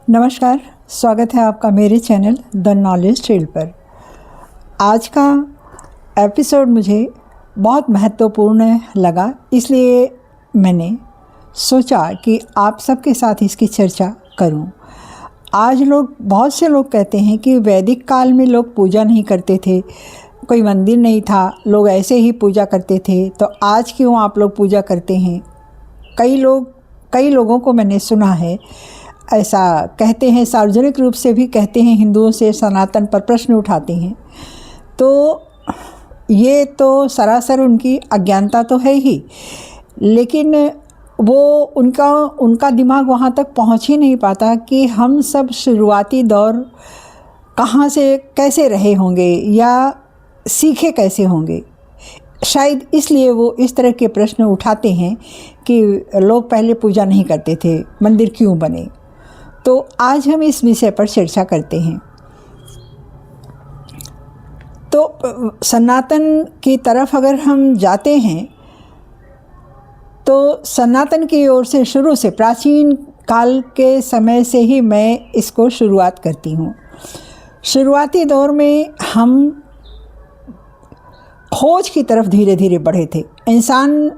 नमस्कार, स्वागत है आपका मेरे चैनल द नॉलेज ट्रेल पर। आज का एपिसोड मुझे बहुत महत्वपूर्ण लगा, इसलिए मैंने सोचा कि आप सबके साथ इसकी चर्चा करूं। आज बहुत से लोग कहते हैं कि वैदिक काल में लोग पूजा नहीं करते थे, कोई मंदिर नहीं था, लोग ऐसे ही पूजा करते थे, तो आज क्यों आप लोग पूजा करते हैं। कई लोगों को मैंने सुना है ऐसा कहते हैं, सार्वजनिक रूप से भी कहते हैं, हिंदुओं से सनातन पर प्रश्न उठाते हैं। तो ये तो सरासर उनकी अज्ञानता तो है ही, लेकिन वो उनका दिमाग वहाँ तक पहुँच ही नहीं पाता कि हम सब शुरुआती दौर कहाँ से कैसे रहे होंगे या सीखे कैसे होंगे। शायद इसलिए वो इस तरह के प्रश्न उठाते हैं कि लोग पहले पूजा नहीं करते थे, मंदिर क्यों बने। तो आज हम इस विषय पर चर्चा करते हैं। तो सनातन की तरफ अगर हम जाते हैं तो सनातन की ओर से शुरू से प्राचीन काल के समय से ही मैं इसको शुरुआत करती हूँ। शुरुआती दौर में हम खोज की तरफ धीरे धीरे बढ़े थे। इंसान,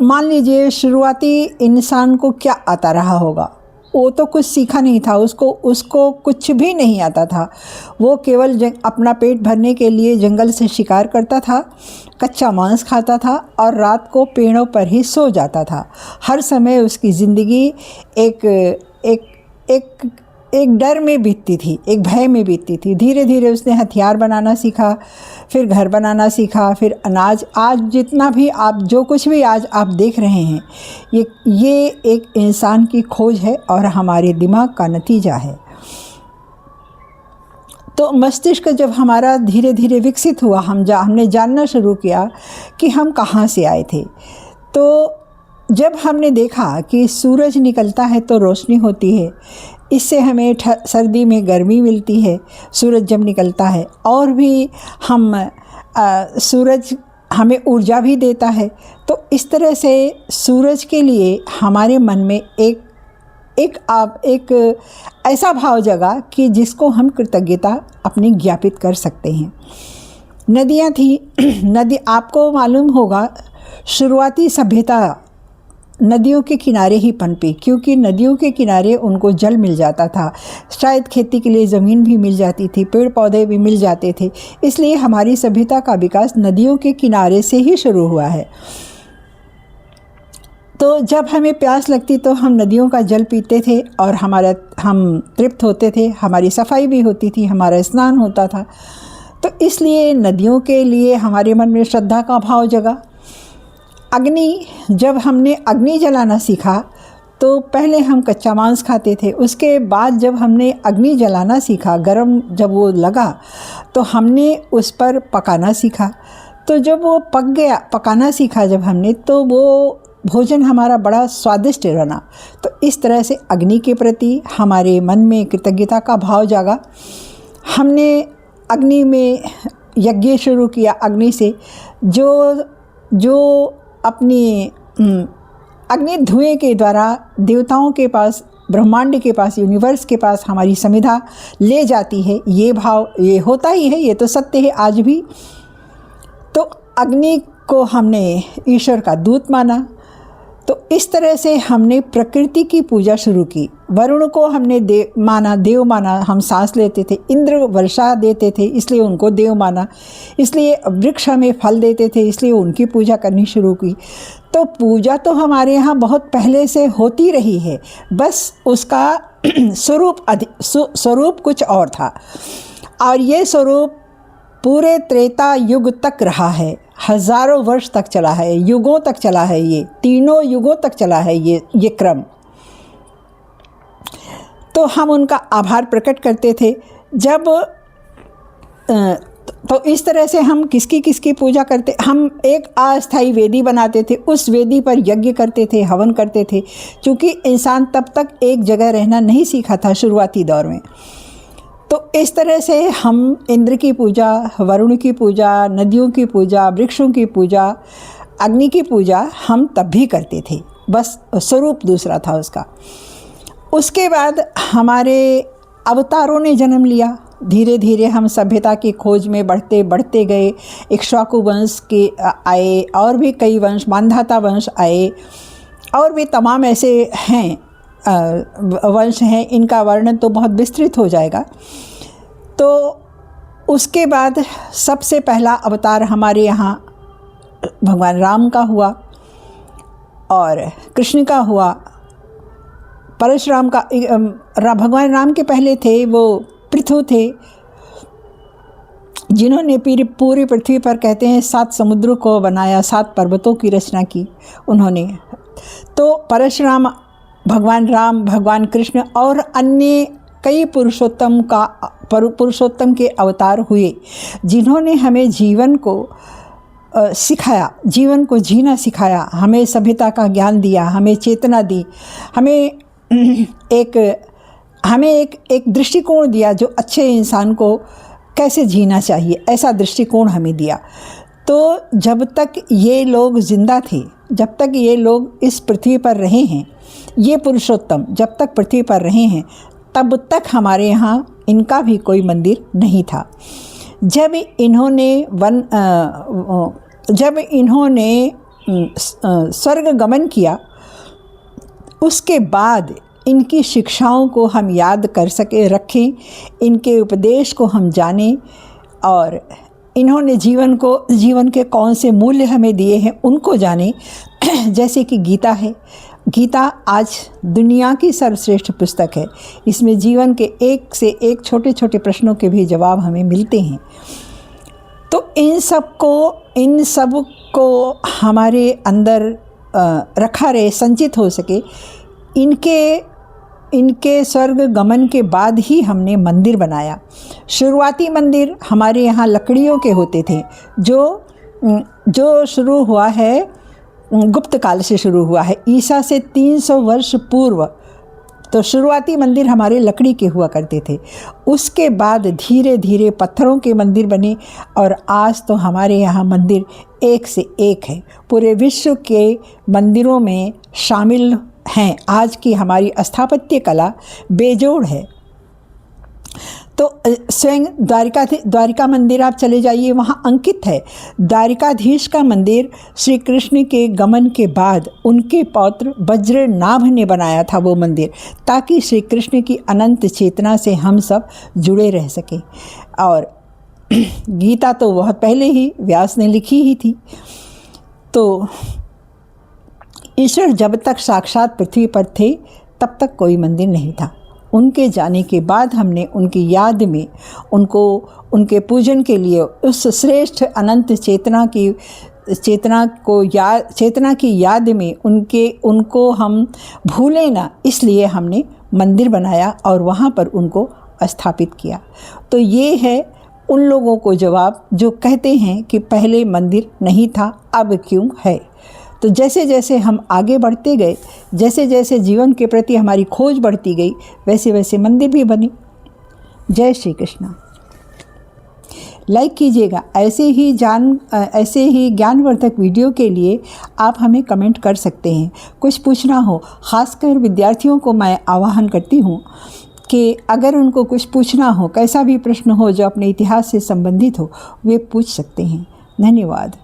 मान लीजिए शुरुआती इंसान को क्या आता रहा होगा, वो तो कुछ सीखा नहीं था, उसको कुछ भी नहीं आता था। वो केवल अपना पेट भरने के लिए जंगल से शिकार करता था, कच्चा मांस खाता था और रात को पेड़ों पर ही सो जाता था। हर समय उसकी ज़िंदगी एक डर में बीतती थी, एक भय में बीतती थी। धीरे धीरे उसने हथियार बनाना सीखा, फिर घर बनाना सीखा, फिर अनाज। आज जितना भी आप जो कुछ भी आज आप देख रहे हैं, ये एक इंसान की खोज है और हमारे दिमाग का नतीजा है। तो मस्तिष्क जब हमारा धीरे धीरे विकसित हुआ, हमने जानना शुरू किया कि हम कहाँ से आए थे। तो जब हमने देखा कि सूरज निकलता है तो रोशनी होती है, इससे हमें सर्दी में गर्मी मिलती है सूरज जब निकलता है, और भी सूरज हमें ऊर्जा भी देता है। तो इस तरह से सूरज के लिए हमारे मन में एक ऐसा भाव जगा कि जिसको हम कृतज्ञता अपनी ज्ञापित कर सकते हैं। नदियाँ थी, आपको मालूम होगा शुरुआती सभ्यता नदियों के किनारे ही पनपी, क्योंकि नदियों के किनारे उनको जल मिल जाता था, शायद खेती के लिए ज़मीन भी मिल जाती थी, पेड़ पौधे भी मिल जाते थे। इसलिए हमारी सभ्यता का विकास नदियों के किनारे से ही शुरू हुआ है। तो जब हमें प्यास लगती तो हम नदियों का जल पीते थे और हम तृप्त होते थे, हमारी सफाई भी होती थी, हमारा स्नान होता था। तो इसलिए नदियों के लिए हमारे मन में श्रद्धा का भाव जगा। जब हमने अग्नि जलाना सीखा तो पहले हम कच्चा मांस खाते थे, उसके बाद जब हमने अग्नि जलाना सीखा, गरम जब वो लगा तो हमने उस पर पकाना सीखा। तो जब वो पकाना सीखा जब हमने, तो वो भोजन हमारा बड़ा स्वादिष्ट बना। तो इस तरह से अग्नि के प्रति हमारे मन में कृतज्ञता का भाव जागा। हमने अग्नि में यज्ञ शुरू किया, अग्नि से जो अपनी अग्नि धुएं के द्वारा देवताओं के पास, ब्रह्मांड के पास, यूनिवर्स के पास हमारी समिधा ले जाती है। ये भाव ये होता ही है, ये तो सत्य है आज भी। तो अग्नि को हमने ईश्वर का दूत माना। तो इस तरह से हमने प्रकृति की पूजा शुरू की। वरुण को हमने देव माना, हम सांस लेते थे। इंद्र वर्षा देते थे, इसलिए उनको देव माना। इसलिए वृक्ष हमें फल देते थे, इसलिए उनकी पूजा करनी शुरू की। तो पूजा तो हमारे यहाँ बहुत पहले से होती रही है, बस उसका स्वरूप कुछ और था, और ये स्वरूप पूरे त्रेता युग तक रहा है, हजारों वर्ष तक चला है, युगों तक चला है, ये तीनों युगों तक चला है ये क्रम। तो हम उनका आभार प्रकट करते थे। तो इस तरह से हम किसकी पूजा करते, हम एक अस्थायी वेदी बनाते थे, उस वेदी पर यज्ञ करते थे, हवन करते थे। क्योंकि इंसान तब तक एक जगह रहना नहीं सीखा था शुरुआती दौर में। तो इस तरह से हम इंद्र की पूजा, वरुण की पूजा, नदियों की पूजा, वृक्षों की पूजा, अग्नि की पूजा हम तब भी करते थे, बस स्वरूप दूसरा था उसका। उसके बाद हमारे अवतारों ने जन्म लिया। धीरे धीरे हम सभ्यता की खोज में बढ़ते बढ़ते गए। इक्ष्वाकु वंश के आए, और भी कई वंश, मांधाता वंश आए, और भी तमाम ऐसे हैं वंश हैं। इनका वर्णन तो बहुत विस्तृत हो जाएगा। तो उसके बाद सबसे पहला अवतार हमारे यहाँ भगवान राम का हुआ और कृष्ण का हुआ। परशुराम का भगवान राम के पहले थे वो पृथु थे, जिन्होंने पूरी पृथ्वी पर कहते हैं 7 समुद्रों को बनाया, 7 पर्वतों की रचना की उन्होंने। तो परशुराम, भगवान राम, भगवान कृष्ण और अन्य कई पुरुषोत्तम के अवतार हुए, जिन्होंने हमें जीवन को सिखाया, जीवन को जीना सिखाया, हमें सभ्यता का ज्ञान दिया, हमें चेतना दी, हमें एक दृष्टिकोण दिया जो अच्छे इंसान को कैसे जीना चाहिए, ऐसा दृष्टिकोण हमें दिया। तो जब तक ये लोग जिंदा थे, जब तक ये लोग इस पृथ्वी पर रहे हैं, ये पुरुषोत्तम जब तक पृथ्वी पर रहे हैं, तब तक हमारे यहाँ इनका भी कोई मंदिर नहीं था। जब इन्होंने स्वर्ग गमन किया, उसके बाद इनकी शिक्षाओं को हम याद कर रखें, इनके उपदेश को हम जानें, और इन्होंने जीवन के कौन से मूल्य हमें दिए हैं उनको जानें। जैसे कि गीता है। गीता आज दुनिया की सर्वश्रेष्ठ पुस्तक है। इसमें जीवन के एक से एक छोटे छोटे प्रश्नों के भी जवाब हमें मिलते हैं। तो इन सब को हमारे अंदर रखा रहे, संचित हो सके। इनके स्वर्ग गमन के बाद ही हमने मंदिर बनाया। शुरुआती मंदिर हमारे यहाँ लकड़ियों के होते थे, जो शुरू हुआ है, गुप्त काल से शुरू हुआ है, ईसा से 300 वर्ष पूर्व। तो शुरुआती मंदिर हमारे लकड़ी के हुआ करते थे। उसके बाद धीरे धीरे पत्थरों के मंदिर बने, और आज तो हमारे यहाँ मंदिर एक से एक है, पूरे विश्व के मंदिरों में शामिल हैं। आज की हमारी स्थापत्य कला बेजोड़ है। तो स्वयं द्वारिका मंदिर आप चले जाइए, वहाँ अंकित है। द्वारिकाधीश का मंदिर श्री कृष्ण के गमन के बाद उनके पौत्र वज्रनाभ ने बनाया था वो मंदिर, ताकि श्री कृष्ण की अनंत चेतना से हम सब जुड़े रह सकें। और गीता तो बहुत पहले ही व्यास ने लिखी ही थी। तो ईश्वर जब तक साक्षात पृथ्वी पर थे, तब तक कोई मंदिर नहीं था। उनके जाने के बाद हमने उनकी याद में, उनके पूजन के लिए, उस श्रेष्ठ अनंत चेतना की याद में उनको हम भूलें ना, इसलिए हमने मंदिर बनाया और वहाँ पर उनको स्थापित किया। तो ये है उन लोगों को जवाब जो कहते हैं कि पहले मंदिर नहीं था, अब क्यों है। तो जैसे जैसे हम आगे बढ़ते गए, जैसे जैसे जीवन के प्रति हमारी खोज बढ़ती गई, वैसे वैसे मंदिर भी बने। जय श्री कृष्ण। लाइक कीजिएगा। ऐसे ही ज्ञानवर्धक वीडियो के लिए आप हमें कमेंट कर सकते हैं। कुछ पूछना हो, ख़ासकर विद्यार्थियों को मैं आह्वान करती हूँ कि अगर उनको कुछ पूछना हो, कैसा भी प्रश्न हो जो अपने इतिहास से संबंधित हो, वे पूछ सकते हैं। धन्यवाद।